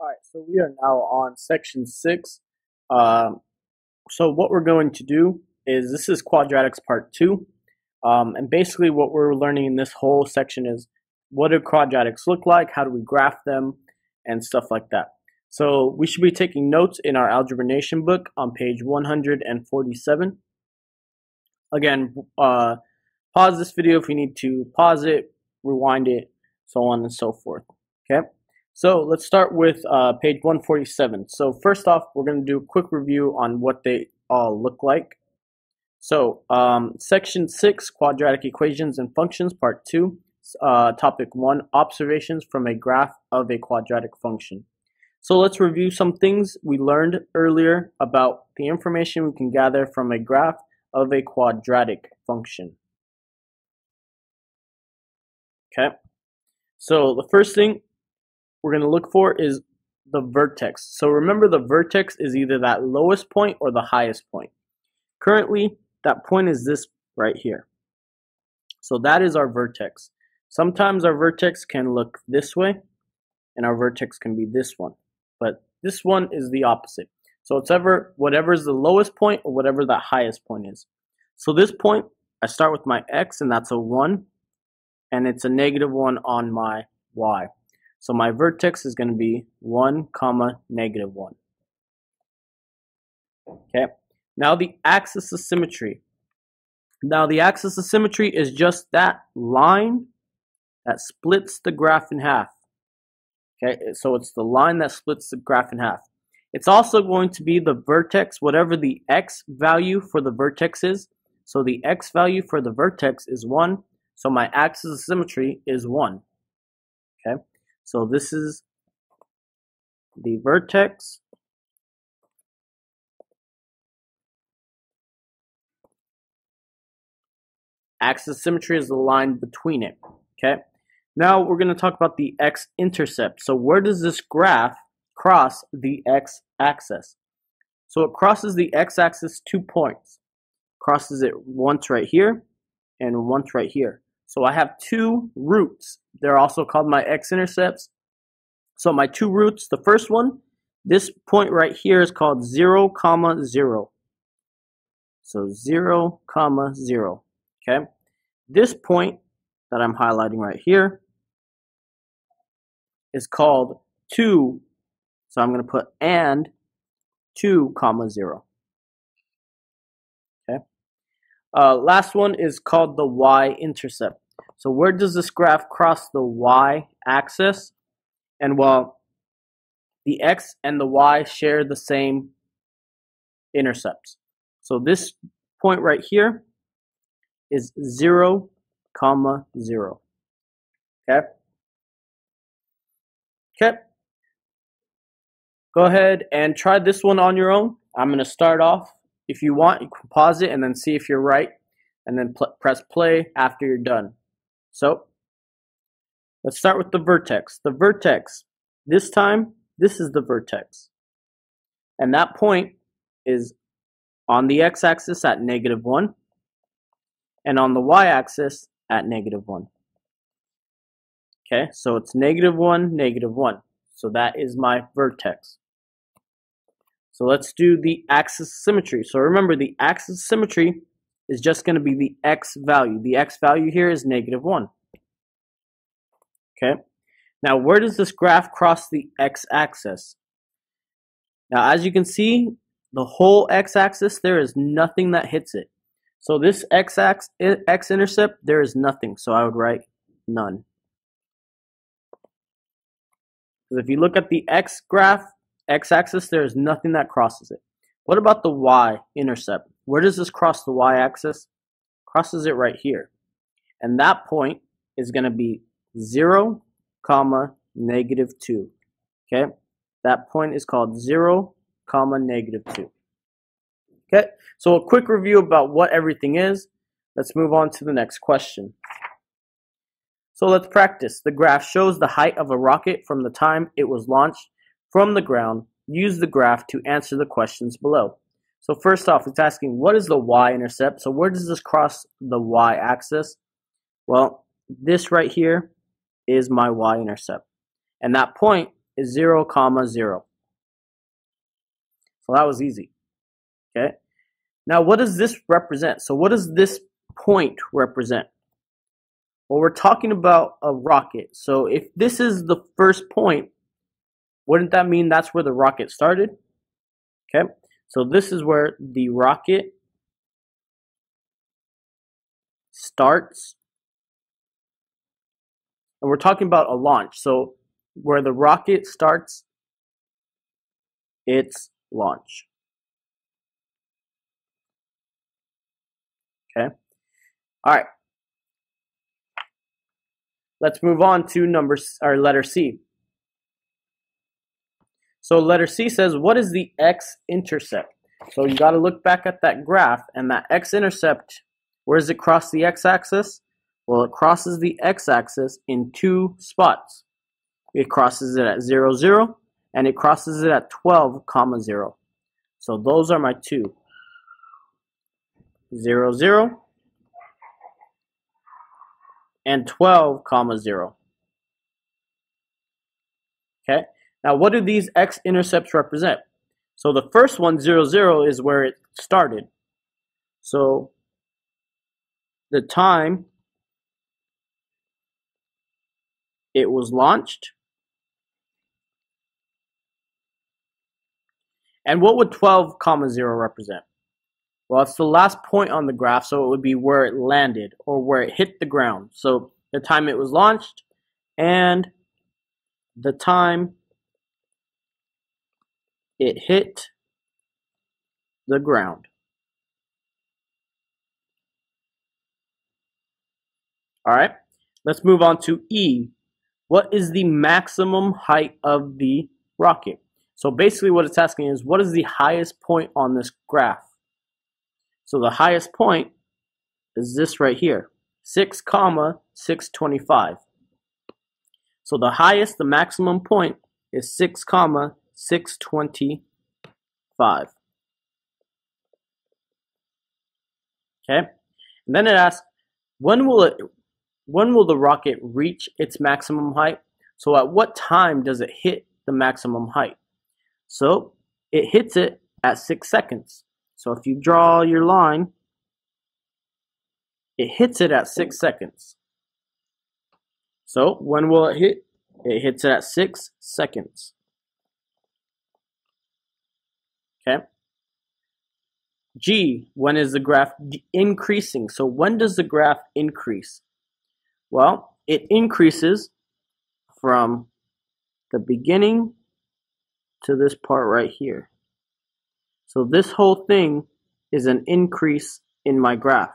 All right, so we are now on section 6. Um, so what we're going to do is this is quadratics part 2. And basically what we're learning in this whole section is what do quadratics look like, how do we graph them, and stuff like that. So we should be taking notes in our Algebra Nation book on page 147. Again, pause this video if you need to pause it, rewind it, so on and so forth. Okay. So let's start with page 147. So first off, we're going to do a quick review on what they all look like. So section 6, quadratic equations and functions, part 2, topic 1, observations from a graph of a quadratic function. So let's review some things we learned earlier about the information we can gather from a graph of a quadratic function. Okay, so the first thing we're going to look for is the vertex. So remember, the vertex is either that lowest point or the highest point. Currently, that point is this right here. So that is our vertex. Sometimes our vertex can look this way, and our vertex can be this one. But this one is the opposite. So it's whatever is the lowest point or whatever the highest point is. So this point, I start with my x, and that's a 1. And it's a -1 on my y. So my vertex is going to be 1, -1. Okay. Now the axis of symmetry. Now the axis of symmetry is just that line that splits the graph in half. Okay, so it's the line that splits the graph in half. It's also going to be the vertex, whatever the x value for the vertex is. So the x value for the vertex is 1. So my axis of symmetry is 1. Okay, so this is the vertex. Axis of symmetry is the line between it. Okay, now we're going to talk about the x-intercept. So where does this graph cross the x-axis? So it crosses the x-axis 2 points. Crosses it once right here and once right here. So I have 2 roots. They're also called my x-intercepts. So my 2 roots, the first one, this point right here is called 0, 0. So 0, 0. Okay. This point that I'm highlighting right here is called 2. So I'm going to put and 2, 0. Okay. Last one is called the y-intercept. So where does this graph cross the y-axis? And well, the x and the y share the same intercepts. So this point right here is 0, 0. Okay? Okay. Go ahead and try this one on your own. I'm going to start off. If you want, you can pause it and then see if you're right, and then press play after you're done. So let's start with the vertex. The vertex, this time, this is the vertex. And that point is on the x-axis at -1 and on the y-axis at -1. Okay, so it's -1, -1. So that is my vertex. So let's do the axis of symmetry. So remember, the axis of symmetry is just going to be the x value. The x value here is -1. Okay. Now, where does this graph cross the x-axis? Now, as you can see, the whole x-axis, there is nothing that hits it. So this x-intercept, there is nothing. So I would write none. Because if you look at the x graph, x-axis, there is nothing that crosses it. What about the y-intercept? Where does this cross the y-axis? Crosses it right here. And that point is going to be 0, -2. Okay? That point is called 0, -2. Okay? So a quick review about what everything is. Let's move on to the next question. So let's practice. The graph shows the height of a rocket from the time it was launched from the ground. Use the graph to answer the questions below. So first off, it's asking, what is the y-intercept? So where does this cross the y-axis? Well, this right here is my y-intercept. And that point is 0, comma 0. So that was easy. Okay. Now, what does this represent? So what does this point represent? Well, we're talking about a rocket. So if this is the first point, wouldn't that mean that's where the rocket started? Okay. So this is where the rocket starts. And we're talking about a launch. So where the rocket starts its launch. Okay. All right. Let's move on to letter C. So letter C says, what is the x-intercept? So you got to look back at that graph, and that x-intercept, where does it cross the x-axis? Well, it crosses the x-axis in two spots. It crosses it at 0, 0, and it crosses it at 12, comma 0. So those are my two. 0, 0, and 12, comma 0. Okay. Now, what do these x-intercepts represent? So the first one, 0, 0, is where it started. So the time it was launched. And what would 12, comma 0 represent? Well, it's the last point on the graph, so it would be where it landed or where it hit the ground. So the time it was launched and the time it hit the ground. All right, let's move on to E. What is the maximum height of the rocket? So basically what it's asking is, what is the highest point on this graph? So the highest point is this right here, 6, comma 625. So the highest, the maximum point is 6, comma 625. Okay, and then it asks, when will the rocket reach its maximum height? So at what time does it hit the maximum height? So it hits it at 6 seconds. So if you draw your line, it hits it at 6 seconds. So when will it hit? It hits it at 6 seconds. Okay. G, when is the graph increasing? So when does the graph increase? Well, it increases from the beginning to this part right here. So this whole thing is an increase in my graph.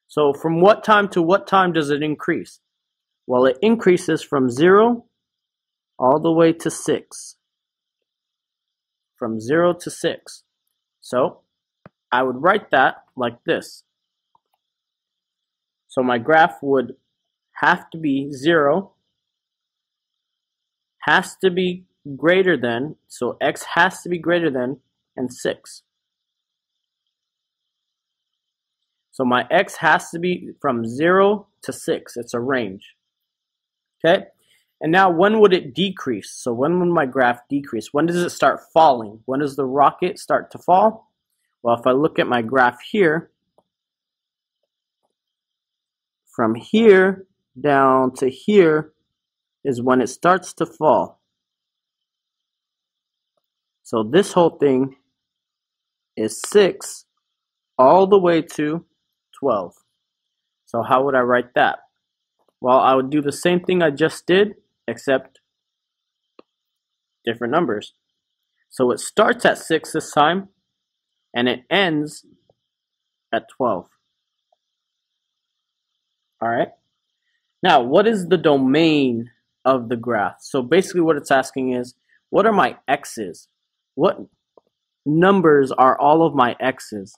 So from what time to what time does it increase? Well, it increases from 0 all the way to 6. From 0 to 6. So I would write that like this. So my graph would have to be 0, has to be greater than, so x has to be greater than, and 6. So my x has to be from 0 to 6. It's a range. Okay? And now when would it decrease? So when would my graph decrease? When does it start falling? When does the rocket start to fall? Well, if I look at my graph here, from here down to here is when it starts to fall. So this whole thing is 6 all the way to 12. So how would I write that? Well, I would do the same thing I just did, except different numbers. So it starts at 6 this time, and it ends at 12. All right. Now, what is the domain of the graph? So basically what it's asking is, what are my x's? What numbers are all of my x's?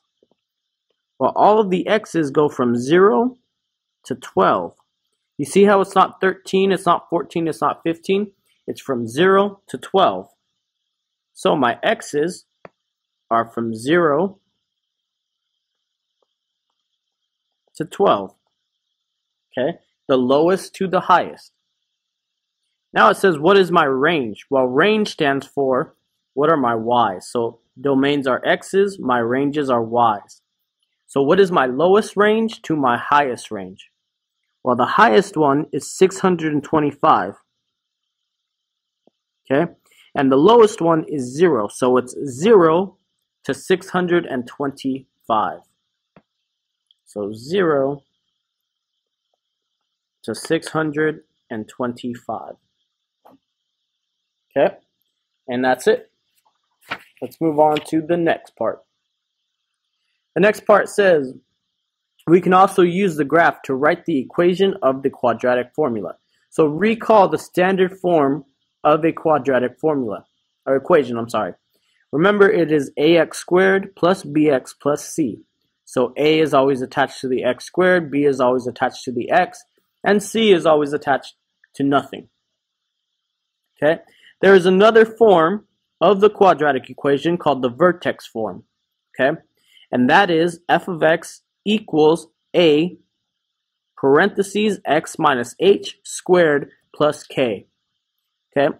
Well, all of the x's go from 0 to 12. You see how it's not 13, it's not 14, it's not 15? It's from 0 to 12. So my x's are from 0 to 12. Okay, the lowest to the highest. Now it says, what is my range? Well, range stands for what are my y's. So domains are x's, my ranges are y's. So what is my lowest range to my highest range? Well, the highest one is 625. Okay, and the lowest one is 0. So it's 0 to 625. So 0 to 625. Okay, and that's it. Let's move on to the next part. The next part says, we can also use the graph to write the equation of the quadratic formula. So recall the standard form of a quadratic formula, or equation, I'm sorry. Remember, it is ax squared plus bx plus c. So a is always attached to the x squared, b is always attached to the x, and c is always attached to nothing. Okay? There is another form of the quadratic equation called the vertex form. Okay? And that is f of x equals a parentheses x minus h squared plus k. Okay?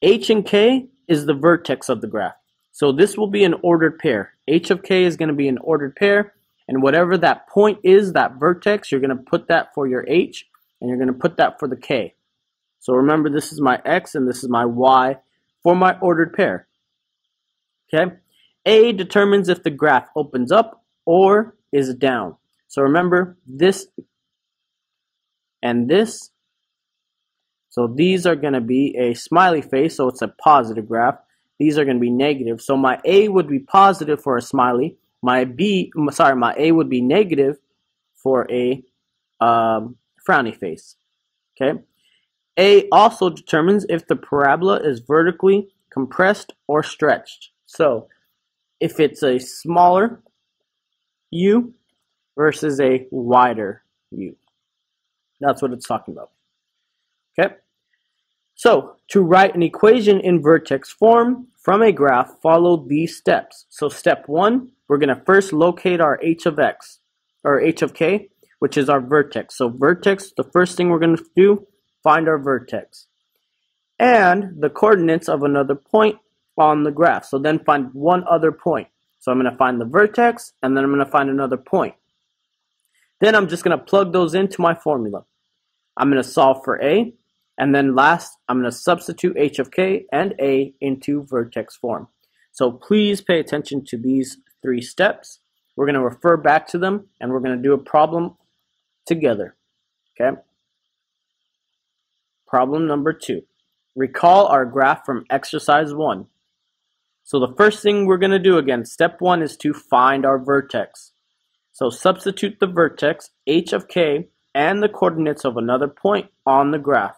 H and k is the vertex of the graph. So this will be an ordered pair. H of k is going to be an ordered pair, and whatever that point is, that vertex, you're going to put that for your h, and you're going to put that for the k. So remember, this is my x and this is my y for my ordered pair. Okay? A determines if the graph opens up or is down. So remember, this and this. So these are going to be a smiley face, so it's a positive graph. These are going to be negative. So my A would be positive for a smiley. My A would be negative for a frowny face. Okay. A also determines if the parabola is vertically compressed or stretched. So if it's a smaller U versus a wider U. That's what it's talking about. Okay. So to write an equation in vertex form from a graph, follow these steps. So step 1, we're going to first locate our h of x, or h of k, which is our vertex. So vertex, the first thing we're going to do, find our vertex. And the coordinates of another point on the graph. So then find one other point. So I'm going to find the vertex, and then I'm going to find another point. Then I'm just going to plug those into my formula. I'm going to solve for a. And then last, I'm going to substitute h of k and a into vertex form. So please pay attention to these 3 steps. We're going to refer back to them, and we're going to do a problem together. Okay? Problem number 2. Recall our graph from exercise 1. So the first thing we're going to do again, step 1 is to find our vertex. So substitute the vertex, h of k, and the coordinates of another point on the graph.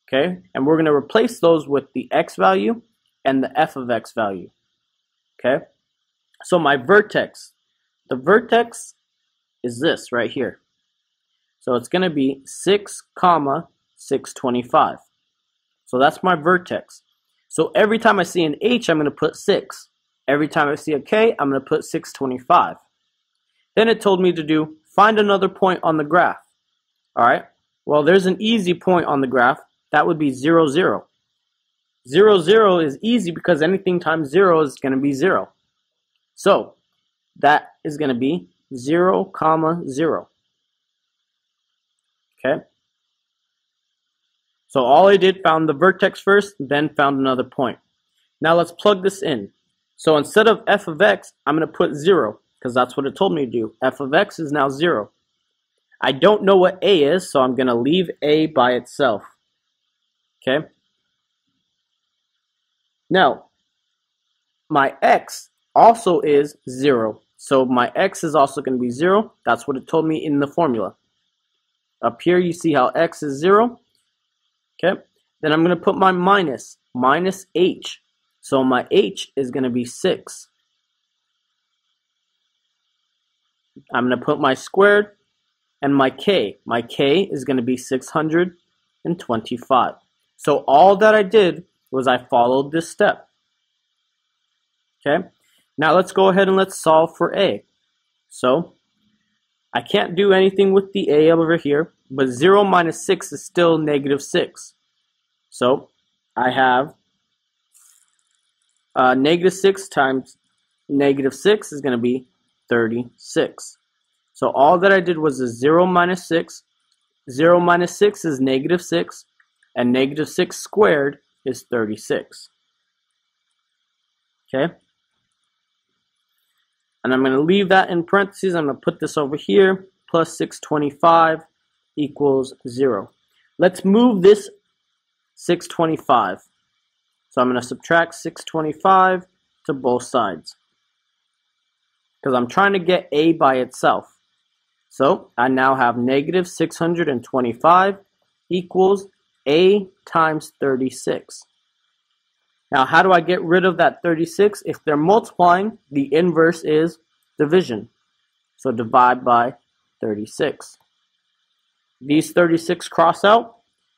Okay, and we're going to replace those with the x value and the f of x value. Okay, so my vertex, the vertex is this right here. So it's going to be 6, 625. So that's my vertex. So every time I see an h, I'm going to put 6. Every time I see a k, I'm going to put 625. Then it told me to find another point on the graph. All right, well, there's an easy point on the graph. That would be 0, 0. 0, 0 is easy because anything times 0 is going to be 0. So that is going to be 0, 0. Okay. So all I did, found the vertex first, then found another point. Now let's plug this in. So instead of f of x, I'm going to put 0 because that's what it told me to do. F of x is now 0. I don't know what a is, so I'm going to leave a by itself. Okay. Now, my x also is 0. So my x is also going to be 0. That's what it told me in the formula. Up here, you see how x is 0. Okay. Then I'm going to put my minus h. So my h is going to be 6. I'm going to put my squared and my k. My k is going to be 625. So all that I did was I followed this step. Okay, now let's go ahead and let's solve for a. So I can't do anything with the a over here, but 0 minus 6 is still negative 6. So I have negative 6 times negative 6 is going to be 36. So all that I did was a 0 minus 6. 0 minus 6 is negative 6. And negative 6 squared is 36. Okay? And I'm going to leave that in parentheses. I'm going to put this over here. Plus 625 equals 0. Let's move this 625. So I'm going to subtract 625 to both sides, because I'm trying to get a by itself. So I now have negative 625 equals a times 36. Now how do I get rid of that 36? If they're multiplying, the inverse is division. So divide by 36. These 36 cross out,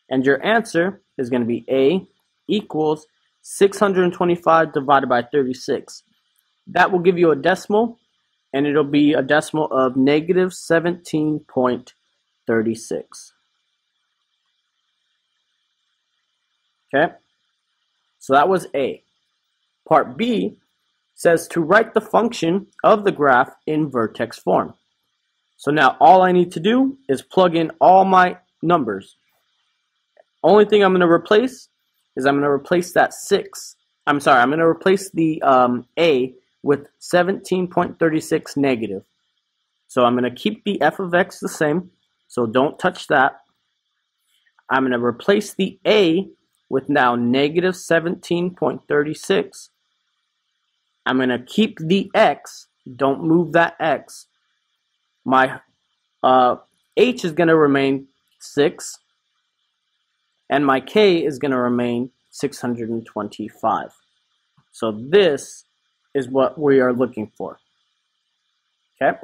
and your answer is going to be a equals 625 divided by 36. That will give you a decimal, and it'll be a decimal of negative 17.36. Okay, so that was A. Part B says to write the function of the graph in vertex form. So now all I need to do is plug in all my numbers. Only thing I'm going to replace is I'm going to replace that 6. I'm going to replace the A with 17.36 negative. So I'm going to keep the f of x the same, so don't touch that. I'm going to replace the A with now negative 17.36. I'm going to keep the x, don't move that x. My h is going to remain 6, and my k is going to remain 625. So this is what we are looking for. Okay?